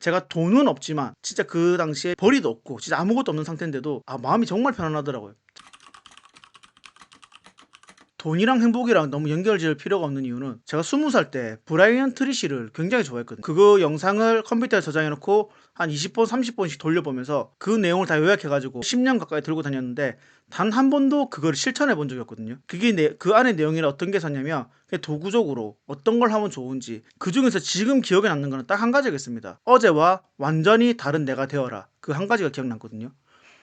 제가 돈은 없지만 진짜 그 당시에 벌이도 없고 진짜 아무것도 없는 상태인데도 마음이 정말 편안하더라고요. 돈이랑 행복이랑 너무 연결지을 필요가 없는 이유는 제가 20살 때 브라이언 트리시를 굉장히 좋아했거든요. 그거 영상을 컴퓨터에 저장해 놓고 한 20번 30번씩 돌려보면서 그 내용을 다 요약해 가지고 10년 가까이 들고 다녔는데 단 한 번도 그걸 실천해 본 적이 없거든요. 그게 그 안에 내용이 어떤 게 있었냐면 그냥 도구적으로 어떤 걸 하면 좋은지, 그 중에서 지금 기억에 남는 거는 딱 한 가지가 있습니다. 어제와 완전히 다른 내가 되어라. 그 한 가지가 기억났거든요.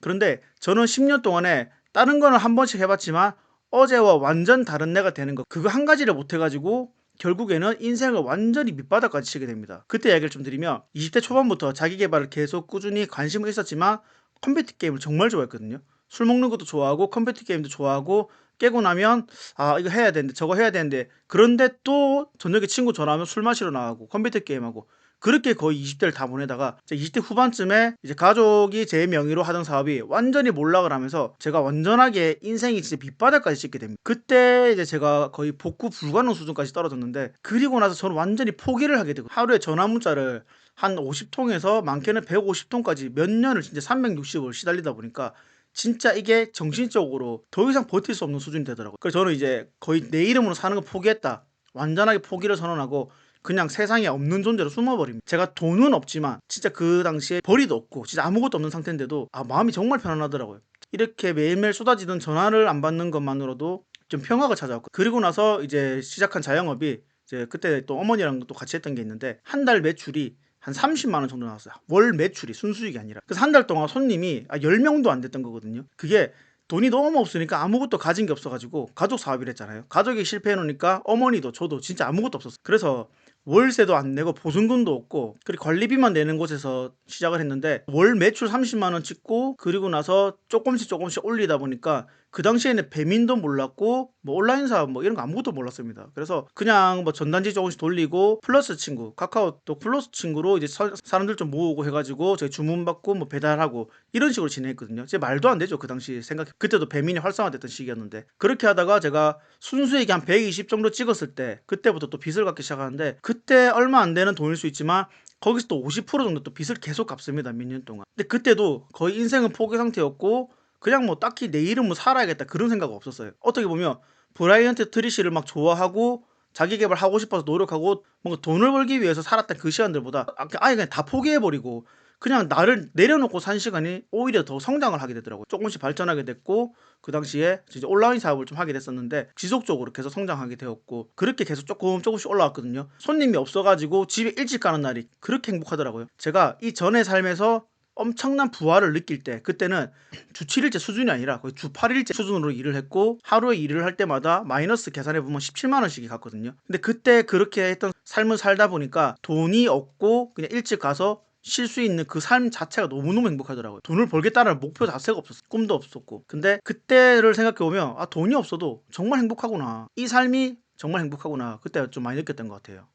그런데 저는 10년 동안에 다른 거는 한 번씩 해봤지만 어제와 완전 다른 내가 되는 거, 그거 한 가지를 못 해가지고 결국에는 인생을 완전히 밑바닥까지 치게 됩니다. 그때 이야기를 좀 드리면 20대 초반부터 자기 개발을 계속 꾸준히 관심은 있었지만 컴퓨터 게임을 정말 좋아했거든요. 술 먹는 것도 좋아하고 컴퓨터 게임도 좋아하고, 깨고 나면 이거 해야 되는데 저거 해야 되는데, 그런데 또 저녁에 친구 전화하면 술 마시러 나가고 컴퓨터 게임하고, 그렇게 거의 20대를 다 보내다가 20대 후반쯤에 이제 가족이 제 명의로 하던 사업이 완전히 몰락을 하면서 제가 완전하게 인생이 진짜 밑바닥까지 찍게 됩니다. 그때 이제 제가 거의 복구 불가능 수준까지 떨어졌는데, 그리고 나서 저는 완전히 포기를 하게 되고 하루에 전화 문자를 한 50통에서 많게는 150통까지 몇 년을 진짜 360을 시달리다 보니까 진짜 이게 정신적으로 더 이상 버틸 수 없는 수준이 되더라고요. 그래서 저는 이제 거의 내 이름으로 사는 거 포기했다, 완전하게 포기를 선언하고 그냥 세상에 없는 존재로 숨어버립니다. 제가 돈은 없지만 진짜 그 당시에 벌이도 없고 진짜 아무것도 없는 상태인데도 마음이 정말 편안하더라고요. 이렇게 매일매일 쏟아지던 전화를 안 받는 것만으로도 좀 평화가 찾아왔고, 그리고 나서 이제 시작한 자영업이, 이제 그때 또 어머니랑 또 같이 했던 게 있는데 한 달 매출이 한 30만 원 정도 나왔어요. 월 매출이, 순수익이 아니라. 그래서 한 달 동안 손님이 10명도 안 됐던 거거든요. 그게 돈이 너무 없으니까 아무것도 가진 게 없어가지고 가족 사업이라 했잖아요. 가족이 실패해 놓으니까 어머니도 저도 진짜 아무것도 없었어요. 그래서 월세도 안 내고 보증금도 없고, 그리고 관리비만 내는 곳에서 시작을 했는데 월 매출 30만 원 찍고, 그리고 나서 조금씩 올리다 보니까 그 당시에는 배민도 몰랐고 뭐 온라인 사업 뭐 이런 거 아무것도 몰랐습니다. 그래서 그냥 뭐 전단지 조금씩 돌리고 플러스 친구, 카카오톡 플러스 친구로 이제 사람들 좀 모으고 해가지고 저희 주문 받고 뭐 배달하고 이런 식으로 진행했거든요. 제 말도 안 되죠 그 당시 생각. 그때도 배민이 활성화됐던 시기였는데, 그렇게 하다가 제가 순수익이 한 120 정도 찍었을 때 그때부터 또 빚을 갚기 시작하는데, 그때 얼마 안 되는 돈일 수 있지만 거기서 또 50% 정도 또 빚을 계속 갚습니다, 몇 년 동안. 근데 그때도 거의 인생은 포기 상태였고 그냥 뭐 딱히 내 이름 뭐 살아야겠다 그런 생각 없었어요. 어떻게 보면 브라이언트 트리시를 막 좋아하고 자기 개발하고 싶어서 노력하고 뭔가 돈을 벌기 위해서 살았던 그 시간들보다 아예 그냥 다 포기해버리고 그냥 나를 내려놓고 산 시간이 오히려 더 성장을 하게 되더라고요. 조금씩 발전하게 됐고, 그 당시에 이제 온라인 사업을 좀 하게 됐었는데 지속적으로 계속 성장하게 되었고, 그렇게 계속 조금씩 올라왔거든요. 손님이 없어가지고 집에 일찍 가는 날이 그렇게 행복하더라고요. 제가 이 전의 삶에서 엄청난 부활을 느낄 때, 그때는 주 7일째 수준이 아니라 거의 주 8일째 수준으로 일을 했고, 하루에 일을 할 때마다 마이너스 계산해 보면 17만 원씩이 갔거든요. 근데 그때 그렇게 했던 삶을 살다 보니까 돈이 없고 그냥 일찍 가서 쉴 수 있는 그 삶 자체가 너무너무 행복하더라고요. 돈을 벌겠다는 목표 자체가 없었어. 꿈도 없었고. 근데 그때를 생각해 보면 돈이 없어도 정말 행복하구나, 이 삶이 정말 행복하구나, 그때 좀 많이 느꼈던 것 같아요.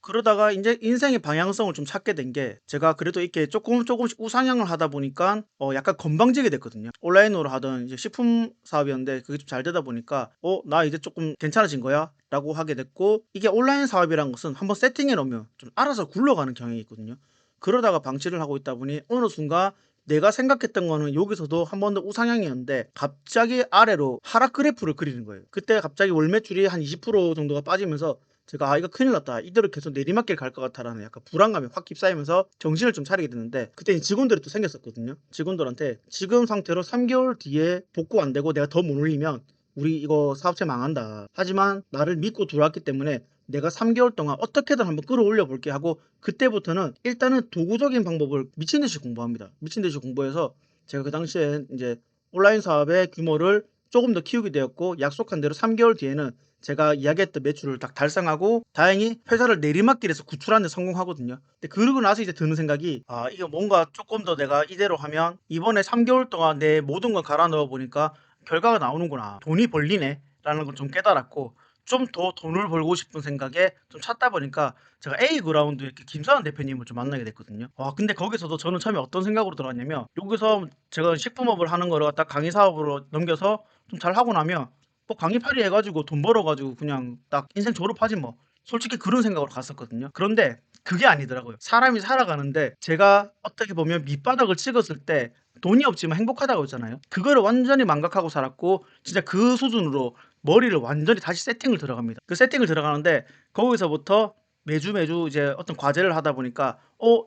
그러다가 이제 인생의 방향성을 좀 찾게 된 게, 제가 그래도 이렇게 조금씩 우상향을 하다 보니까 약간 건방지게 됐거든요. 온라인으로 하던 이제 식품 사업이었는데 그게 좀 잘 되다 보니까 나 이제 조금 괜찮아진 거야 라고 하게 됐고, 이게 온라인 사업이란 것은 한번 세팅해 놓으면 좀 알아서 굴러가는 경향이 있거든요. 그러다가 방치를 하고 있다 보니 어느 순간 내가 생각했던 거는 여기서도 한 번 더 우상향이었는데 갑자기 아래로 하락 그래프를 그리는 거예요. 그때 갑자기 월 매출이 한 20% 정도가 빠지면서 제가 이거 큰일 났다, 이대로 계속 내리막길 갈 것 같다라는 약간 불안감이 확 휩싸이면서 정신을 좀 차리게 됐는데, 그때 직원들이 또 생겼었거든요. 직원들한테 지금 상태로 3개월 뒤에 복구 안 되고 내가 더 못 올리면 우리 이거 사업체 망한다, 하지만 나를 믿고 들어왔기 때문에 내가 3개월 동안 어떻게든 한번 끌어올려 볼게 하고, 그때부터는 일단은 도구적인 방법을 미친듯이 공부합니다. 미친듯이 공부해서 제가 그 당시에 이제 온라인 사업의 규모를 조금 더 키우게 되었고, 약속한 대로 3개월 뒤에는 제가 이야기했던 매출을 딱 달성하고 다행히 회사를 내리막길에서 구출하는 데 성공하거든요. 근데 그러고 나서 이제 드는 생각이, 이거 뭔가 조금 더 내가 이대로 하면 이번에 3개월 동안 내 모든 걸 갈아 넣어 보니까 결과가 나오는구나, 돈이 벌리네 라는 걸 좀 깨달았고, 좀 더 돈을 벌고 싶은 생각에 좀 찾다 보니까 제가 A 그라운드 이렇게 김사환 대표님을 좀 만나게 됐거든요. 근데 거기서도 저는 처음에 어떤 생각으로 들어갔냐면, 여기서 제가 식품업을 하는 거를 갖다 강의 사업으로 넘겨서 좀 잘 하고 나면 뭐 강의팔이 해가지고 돈 벌어가지고 그냥 딱 인생 졸업하지 뭐, 솔직히 그런 생각으로 갔었거든요. 그런데 그게 아니더라고요. 사람이 살아가는데 제가 어떻게 보면 밑바닥을 찍었을 때 돈이 없지만 행복하다고 했잖아요. 그거를 완전히 망각하고 살았고 진짜 그 수준으로 머리를 완전히 다시 세팅을 들어갑니다. 그 세팅을 들어가는데 거기서부터 매주 이제 어떤 과제를 하다 보니까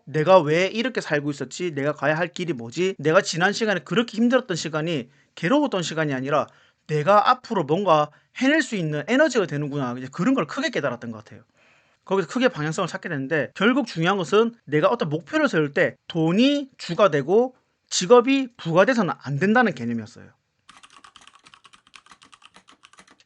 내가 왜 이렇게 살고 있었지? 내가 가야 할 길이 뭐지? 내가 지난 시간에 그렇게 힘들었던 시간이 괴로웠던 시간이 아니라 내가 앞으로 뭔가 해낼 수 있는 에너지가 되는구나. 이제 그런 걸 크게 깨달았던 것 같아요. 거기서 크게 방향성을 찾게 되는데 결국 중요한 것은 내가 어떤 목표를 세울 때 돈이 주가 되고 직업이 부가 돼서는 안 된다는 개념이었어요.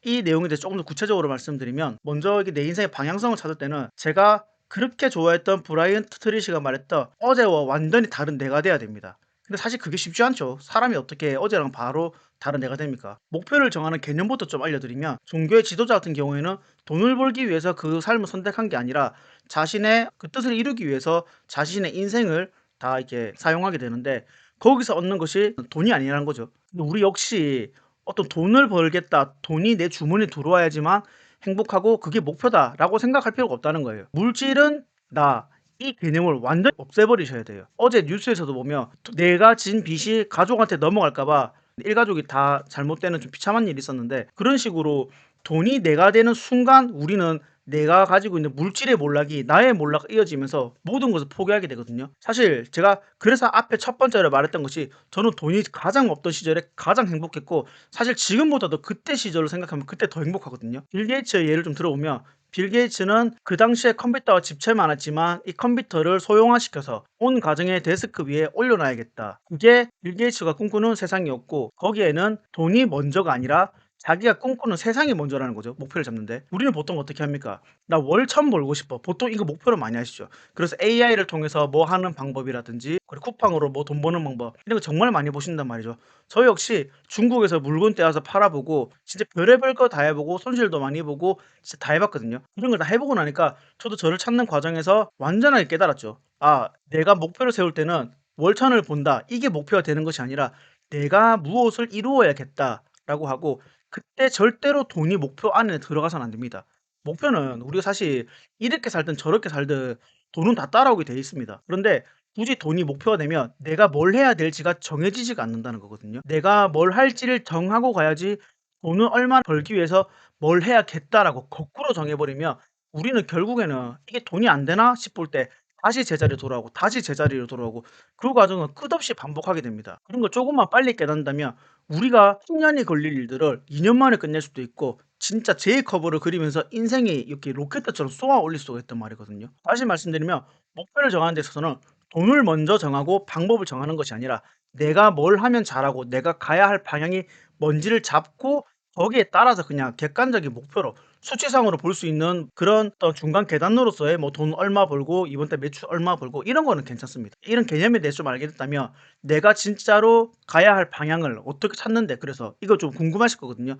이 내용에 대해서 조금 더 구체적으로 말씀드리면 먼저 이게 내 인생의 방향성을 찾을 때는 제가 그렇게 좋아했던 브라이언 트리시가 말했던 어제와 완전히 다른 내가 돼야 됩니다. 근데 사실 그게 쉽지 않죠. 사람이 어떻게 어제랑 바로 다른 내가 됩니까? 목표를 정하는 개념부터 좀 알려드리면 종교의 지도자 같은 경우에는 돈을 벌기 위해서 그 삶을 선택한 게 아니라 자신의 그 뜻을 이루기 위해서 자신의 인생을 다 이렇게 사용하게 되는데 거기서 얻는 것이 돈이 아니라는 거죠. 근데 우리 역시 어떤 '돈을 벌겠다. 돈이 내 주머니에 들어와야지만 행복하고 그게 목표다.'라고 생각할 필요가 없다는 거예요. 물질은 나 이 개념을 완전히 없애버리셔야 돼요. 어제 뉴스에서도 보면 내가 진 빚이 가족한테 넘어갈까 봐 일가족이 다 잘못되는 좀 비참한 일이 있었는데 그런 식으로 돈이 내가 되는 순간 우리는 내가 가지고 있는 물질의 몰락이 나의 몰락과 이어지면서 모든 것을 포기하게 되거든요. 사실 제가 그래서 앞에 첫 번째로 말했던 것이 저는 돈이 가장 없던 시절에 가장 행복했고 사실 지금보다도 그때 시절을 생각하면 그때 더 행복하거든요. 빌 게이츠의 예를 좀 들어보면 빌 게이츠는 그 당시에 컴퓨터가 집체 많았지만 이 컴퓨터를 소형화시켜서 온 가정의 데스크 위에 올려놔야겠다. 그게 빌 게이츠가 꿈꾸는 세상이었고 거기에는 돈이 먼저가 아니라 자기가 꿈꾸는 세상이 먼저라는 거죠. 목표를 잡는데. 우리는 보통 어떻게 합니까? 나 월 1000 벌고 싶어. 보통 이거 목표로 많이 하시죠. 그래서 AI를 통해서 뭐 하는 방법이라든지 그리고 쿠팡으로 뭐 돈 버는 방법 이런 거 정말 많이 보신단 말이죠. 저 역시 중국에서 물건 떼와서 팔아보고 진짜 별의별 거 다 해보고 손실도 많이 보고 진짜 다 해봤거든요. 이런 걸 다 해보고 나니까 저도 저를 찾는 과정에서 완전하게 깨달았죠. 아, 내가 목표를 세울 때는 월 1000을 본다. 이게 목표가 되는 것이 아니라 내가 무엇을 이루어야겠다라고 하고 그때 절대로 돈이 목표 안에 들어가서는 안 됩니다. 목표는 우리가 사실 이렇게 살든 저렇게 살든 돈은 다 따라오게 돼 있습니다. 그런데 굳이 돈이 목표가 되면 내가 뭘 해야 될지가 정해지지가 않는다는 거거든요. 내가 뭘 할지를 정하고 가야지 돈을 얼마나 벌기 위해서 뭘 해야겠다라고 거꾸로 정해버리면 우리는 결국에는 이게 돈이 안 되나 싶을 때 다시 제자리로 돌아오고 다시 제자리로 돌아오고 그 과정은 끝없이 반복하게 됩니다. 그런 걸 조금만 빨리 깨닫는다면 우리가 10년이 걸릴 일들을 2년 만에 끝낼 수도 있고 진짜 J커브를 그리면서 인생이 이렇게 로켓처럼 쏘아 올릴 수가 있단 말이거든요. 다시 말씀드리면 목표를 정하는 데 있어서는 돈을 먼저 정하고 방법을 정하는 것이 아니라 내가 뭘 하면 잘하고 내가 가야 할 방향이 뭔지를 잡고 거기에 따라서 그냥 객관적인 목표로 수치상으로 볼 수 있는 그런 어떤 중간 계단으로서의 뭐 돈 얼마 벌고 이번 달 매출 얼마 벌고 이런 거는 괜찮습니다. 이런 개념에 대해서 좀 알게 됐다면 내가 진짜로 가야 할 방향을 어떻게 찾는데 그래서 이거 좀 궁금하실 거거든요.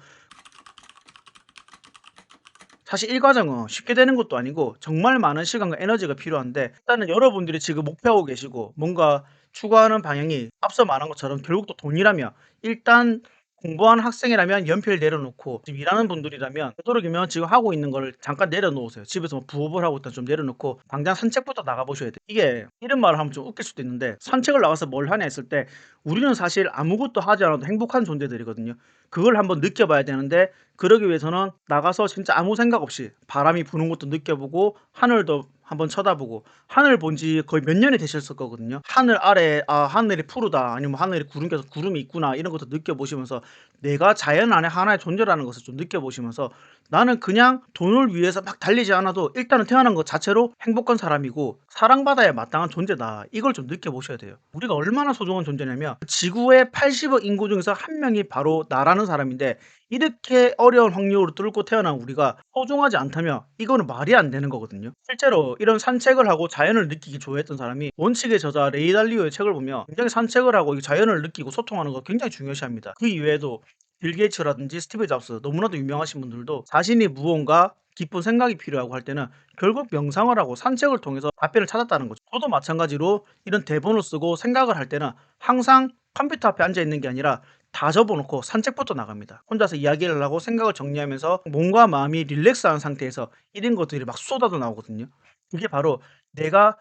사실 이 과정은 쉽게 되는 것도 아니고 정말 많은 시간과 에너지가 필요한데 일단은 여러분들이 지금 목표하고 계시고 뭔가 추구하는 방향이 앞서 말한 것처럼 결국 또 돈이라면 일단 공부하는 학생이라면 연필 내려놓고 지금 일하는 분들이라면 되도록이면 지금 하고 있는 거를 잠깐 내려놓으세요. 집에서 뭐 부업을 하고 있다 좀 내려놓고 당장 산책부터 나가보셔야 돼요. 이게 이런 말을 하면 좀 웃길 수도 있는데 산책을 나가서 뭘 하냐 했을 때 우리는 사실 아무것도 하지 않아도 행복한 존재들이거든요. 그걸 한번 느껴봐야 되는데 그러기 위해서는 나가서 진짜 아무 생각 없이 바람이 부는 것도 느껴보고 하늘도 한번 쳐다보고 하늘 본 지 거의 몇 년이 되셨을 거거든요. 하늘 아래 하늘이 푸르다 아니면 하늘에 구름 껴서 구름이 있구나 이런 것도 느껴보시면서 내가 자연 안에 하나의 존재라는 것을 좀 느껴보시면서 나는 그냥 돈을 위해서 막 달리지 않아도 일단은 태어난 것 자체로 행복한 사람이고 사랑받아야 마땅한 존재다. 이걸 좀 느껴보셔야 돼요. 우리가 얼마나 소중한 존재냐면 지구의 80억 인구 중에서 한 명이 바로 나라는 사람인데 이렇게 어려운 확률을 뚫고 태어난 우리가 소중하지 않다면 이거는 말이 안 되는 거거든요. 실제로 이런 산책을 하고 자연을 느끼기 좋아했던 사람이 원칙의 저자 레이 달리오의 책을 보면 굉장히 산책을 하고 이 자연을 느끼고 소통하는 거 굉장히 중요시합니다. 그 이외에도 빌 게이츠라든지 스티브 잡스 너무나도 유명하신 분들도 자신이 무언가 깊은 생각이 필요하고 할 때는 결국 명상을 하고 산책을 통해서 답변을 찾았다는 거죠. 저도 마찬가지로 이런 대본을 쓰고 생각을 할 때는 항상 컴퓨터 앞에 앉아 있는 게 아니라 다 접어놓고 산책부터 나갑니다. 혼자서 이야기를 하고 생각을 정리하면서 몸과 마음이 릴렉스한 상태에서 이런 것들이 막 쏟아져 나오거든요. 그게 바로 내가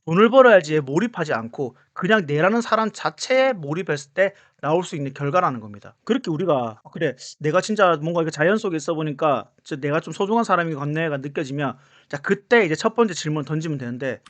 돈을 벌어야지에 몰입하지 않고 그냥 내라는 사람 자체에 몰입했을 때 나올 수 있는 결과라는 겁니다. 그렇게 우리가 '그래 내가 진짜 뭔가 이렇게 자연 속에 있어 보니까 진짜 내가 좀 소중한 사람인 것 같네.'가 느껴지면 자 그때 이제 첫 번째 질문을 던지면 되는데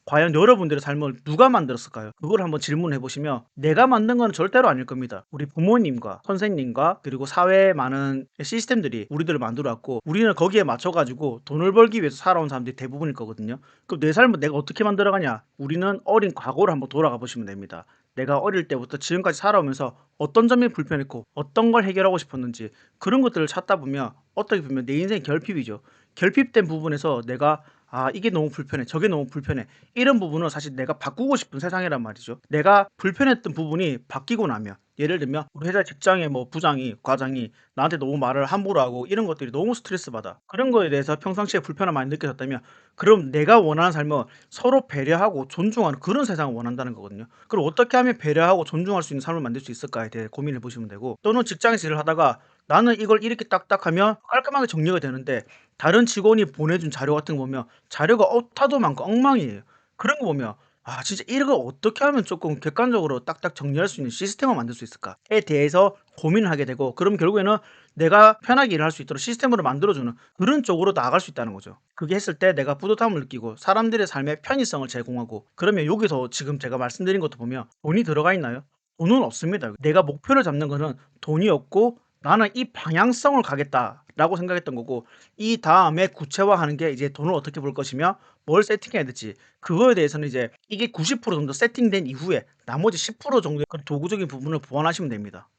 과연 여러분들의 삶을 누가 만들었을까요? 그걸 한번 질문해 보시면 내가 만든 건 절대로 아닐 겁니다. 우리 부모님과 선생님과 그리고 사회의 많은 시스템들이 우리들을 만들어 왔고 우리는 거기에 맞춰 가지고 돈을 벌기 위해서 살아온 사람들이 대부분일 거거든요. 그럼 내 삶을 내가 어떻게 만들어 가냐? 우리는 어린 과거를 한번 돌아가 보시면 됩니다. 내가 어릴 때부터 지금까지 살아오면서 어떤 점이 불편했고 어떤 걸 해결하고 싶었는지 그런 것들을 찾다 보면 어떻게 보면 내 인생의 결핍이죠. 결핍된 부분에서 내가 '아 이게 너무 불편해. 저게 너무 불편해.' 이런 부분은 사실 내가 바꾸고 싶은 세상이란 말이죠. 내가 불편했던 부분이 바뀌고 나면 예를 들면 우리 회사 직장의 뭐 부장이 과장이 나한테 너무 말을 함부로 하고 이런 것들이 너무 스트레스 받아. 그런 거에 대해서 평상시에 불편함 많이 느껴졌다면 그럼 내가 원하는 삶은 서로 배려하고 존중하는 그런 세상을 원한다는 거거든요. 그럼 어떻게 하면 배려하고 존중할 수 있는 삶을 만들 수 있을까에 대해 고민해 보시면 되고 또는 직장에서 일을 하다가 나는 이걸 이렇게 딱딱 하면 깔끔하게 정리가 되는데 다른 직원이 보내준 자료 같은 거 보면 자료가 오타도 많고 엉망이에요. 그런 거 보면 '아 진짜 이걸 어떻게 하면 조금 객관적으로 딱딱 정리할 수 있는 시스템을 만들 수 있을까?'에 대해서 고민을 하게 되고 그럼 결국에는 내가 편하게 일을 할 수 있도록 시스템으로 만들어 주는 그런 쪽으로 나아갈 수 있다는 거죠. 그게 했을 때 내가 뿌듯함을 느끼고 사람들의 삶의 편의성을 제공하고 그러면 여기서 지금 제가 말씀드린 것도 보면 돈이 들어가 있나요? 돈은 없습니다. 내가 목표를 잡는 거는 돈이 없고 '나는 이 방향성을 가겠다.'라고 생각했던 거고 이다음에 구체화하는 게 이제 돈을 어떻게 벌 것이며 뭘 세팅해야 될지 그거에 대해서는 이제 이게 90% 정도 세팅된 이후에 나머지 10% 정도의 그런 도구적인 부분을 보완하시면 됩니다.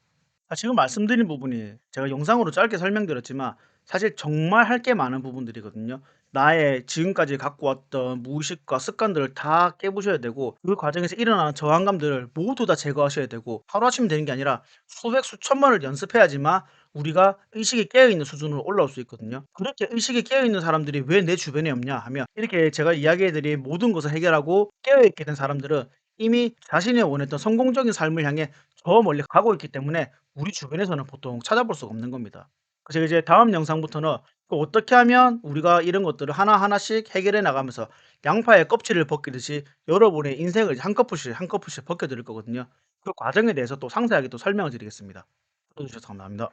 지금 말씀드린 부분이 제가 영상으로 짧게 설명드렸지만 사실 정말 할 게 많은 부분들이거든요. 나의 지금까지 갖고 왔던 무의식과 습관들을 다 깨부셔야 되고 그 과정에서 일어나는 저항감들을 모두 다 제거하셔야 되고 하루아침에 되는 게 아니라 수백 수천 번을 연습해야지만 우리가 의식이 깨어 있는 수준으로 올라올 수 있거든요. 그렇게 의식이 깨어 있는 사람들이 왜 내 주변에 없냐 하면 이렇게 제가 이야기해 드린 모든 것을 해결하고 깨어 있게 된 사람들은 이미 자신이 원했던 성공적인 삶을 향해 저 멀리 가고 있기 때문에 우리 주변에서는 보통 찾아볼 수가 없는 겁니다. 그래서 이제 다음 영상부터는 또 어떻게 하면 우리가 이런 것들을 하나하나씩 해결해 나가면서 양파의 껍질을 벗기듯이 여러분의 인생을 이제 한꺼풀씩 한꺼풀씩 벗겨 드릴 거거든요. 그 과정에 대해서 또 상세하게 또 설명을 드리겠습니다. 들어 주셔서 감사합니다.